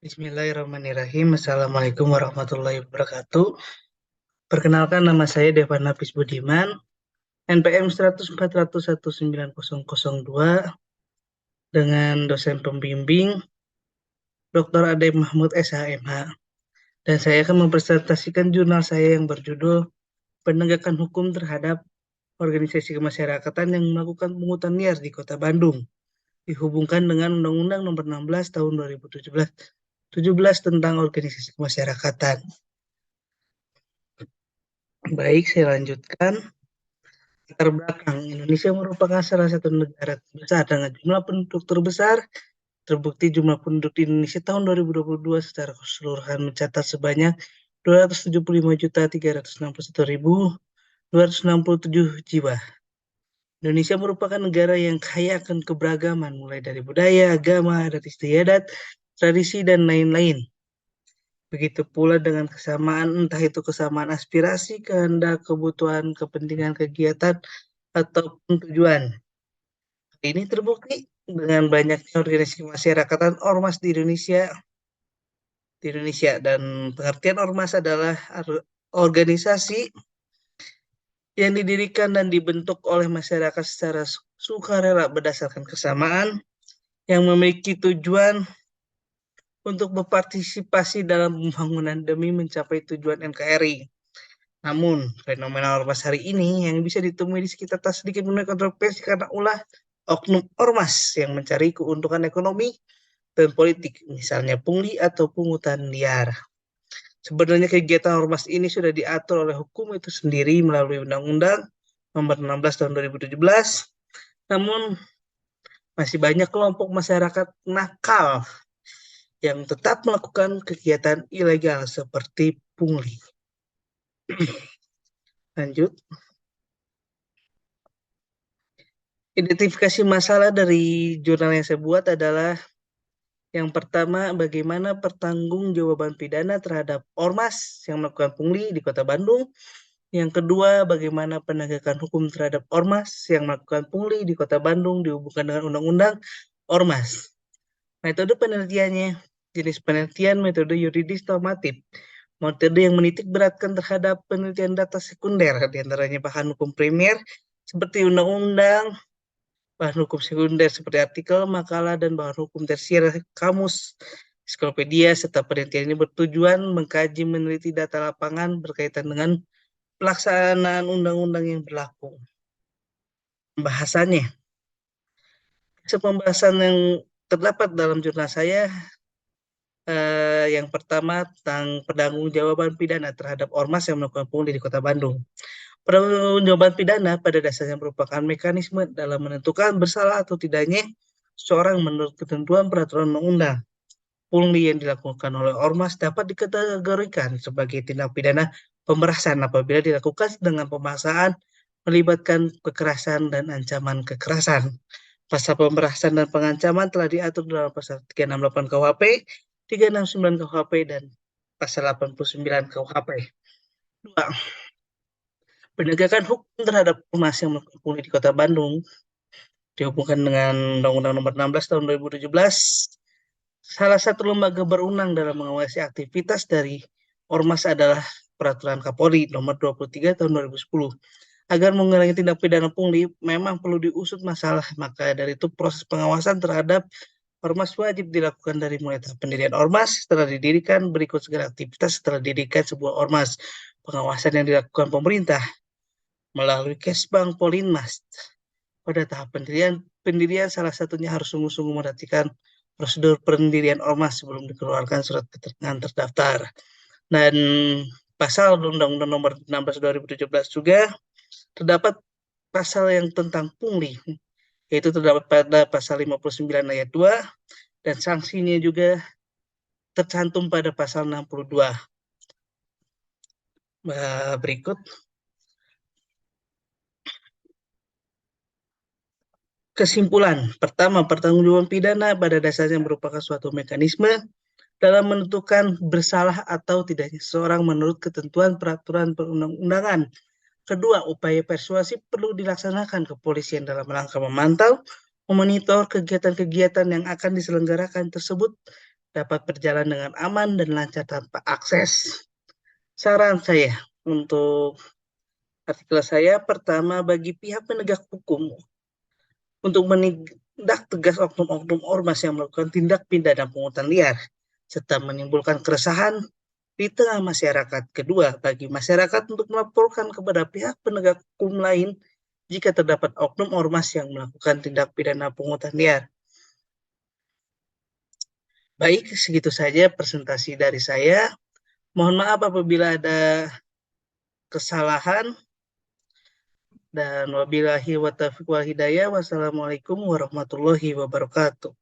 Bismillahirrahmanirrahim. Assalamualaikum warahmatullahi wabarakatuh. Perkenalkan, nama saya Devan Nafis Budiman, NPM 104.101.900.2, dengan dosen pembimbing Dr. Ade Mahmud SHMH. Dan saya akan mempresentasikan jurnal saya yang berjudul Penegakan Hukum Terhadap Organisasi Kemasyarakatan yang Melakukan Pungutan Liar di Kota Bandung, dihubungkan dengan Undang-Undang Nomor 16 Tahun 2017 tentang Organisasi Kemasyarakatan. Baik, saya lanjutkan. Latar belakang, Indonesia merupakan salah satu negara besar dengan jumlah penduduk terbesar. Terbukti jumlah penduduk di Indonesia tahun 2022 secara keseluruhan mencatat sebanyak 275.361.267 jiwa. Indonesia merupakan negara yang kaya akan keberagaman, mulai dari budaya, agama, adat istiadat, tradisi, dan lain-lain. Begitu pula dengan kesamaan, entah itu kesamaan aspirasi, kehendak, kebutuhan, kepentingan, kegiatan, ataupun tujuan. Ini terbukti dengan banyaknya organisasi kemasyarakatan ormas di Indonesia, dan pengertian ormas adalah organisasi yang didirikan dan dibentuk oleh masyarakat secara sukarela berdasarkan kesamaan, yang memiliki tujuan untuk berpartisipasi dalam pembangunan demi mencapai tujuan NKRI. Namun, fenomena ormas hari ini yang bisa ditemui di sekitar tak sedikit menuai kontroversi karena ulah oknum ormas yang mencari keuntungan ekonomi dan politik, misalnya pungli atau pungutan liar. Sebenarnya kegiatan ormas ini sudah diatur oleh hukum itu sendiri melalui Undang-Undang Nomor 16 Tahun 2017, namun masih banyak kelompok masyarakat nakal yang tetap melakukan kegiatan ilegal seperti pungli. Lanjut. Identifikasi masalah dari jurnal yang saya buat adalah yang pertama, bagaimana pertanggungjawaban pidana terhadap ormas yang melakukan pungli di Kota Bandung. Yang kedua, bagaimana penegakan hukum terhadap ormas yang melakukan pungli di Kota Bandung dihubungkan dengan Undang-Undang Ormas. Metode penelitiannya, jenis penelitian metode yuridis normatif. Metode yang menitik beratkan terhadap penelitian data sekunder, diantaranya bahan hukum primer seperti undang-undang, bahan hukum sekunder seperti artikel, makalah, dan bahan hukum tersier, kamus, ensiklopedia, serta penelitian ini bertujuan mengkaji meneliti data lapangan berkaitan dengan pelaksanaan undang-undang yang berlaku. Pembahasannya, pembahasan yang terdapat dalam jurnal saya, yang pertama tentang pertanggungjawaban pidana terhadap ormas yang melakukan pungli di Kota Bandung. Pertanggungjawaban pidana pada dasarnya merupakan mekanisme dalam menentukan bersalah atau tidaknya seorang menurut ketentuan peraturan undang-undang. Pungli yang dilakukan oleh ormas dapat dikategorikan sebagai tindak pidana pemerasan apabila dilakukan dengan pemaksaan, melibatkan kekerasan dan ancaman kekerasan. Pasal pemerasan dan pengancaman telah diatur dalam pasal 368 KUHP, 369 KUHP, dan pasal 89 KUHP. 2. Penegakan hukum terhadap ormas yang melakukan pungli di Kota Bandung dihubungkan dengan Undang-Undang Nomor 16 Tahun 2017. Salah satu lembaga berwenang dalam mengawasi aktivitas dari ormas adalah Peraturan Kapolri Nomor 23 Tahun 2010. Agar mengurangi tindak pidana pungli, memang perlu diusut masalah. Maka dari itu proses pengawasan terhadap ormas wajib dilakukan dari mulai tahap pendirian ormas, setelah didirikan, berikut segala aktivitas setelah didirikan sebuah ormas. Pengawasan yang dilakukan pemerintah melalui Kesbang Polinmas. Pada tahap pendirian salah satunya harus sungguh-sungguh memperhatikan prosedur pendirian ormas sebelum dikeluarkan surat keterangan terdaftar. Dan pasal Undang-Undang Nomor 16 2017 juga terdapat pasal yang tentang pungli, yaitu terdapat pada pasal 59 ayat 2, dan sanksinya juga tercantum pada pasal 62. Berikut. Kesimpulan, pertama, pertanggungjawaban pidana pada dasarnya merupakan suatu mekanisme dalam menentukan bersalah atau tidaknya seseorang menurut ketentuan peraturan perundang-undangan. Kedua, upaya persuasif perlu dilaksanakan kepolisian dalam rangka memantau, memonitor kegiatan-kegiatan yang akan diselenggarakan tersebut dapat berjalan dengan aman dan lancar tanpa akses. Saran saya untuk artikel saya, pertama, bagi pihak penegak hukum untuk menindak tegas oknum-oknum ormas yang melakukan tindak pidana pungutan liar serta menimbulkan keresahan di tengah masyarakat. Kedua, bagi masyarakat untuk melaporkan kepada pihak penegak hukum lain jika terdapat oknum ormas yang melakukan tindak pidana pungutan liar. Baik, segitu saja presentasi dari saya. Mohon maaf apabila ada kesalahan, dan wabillahi wa taufiq wal hidayah. Wassalamualaikum warahmatullahi wabarakatuh.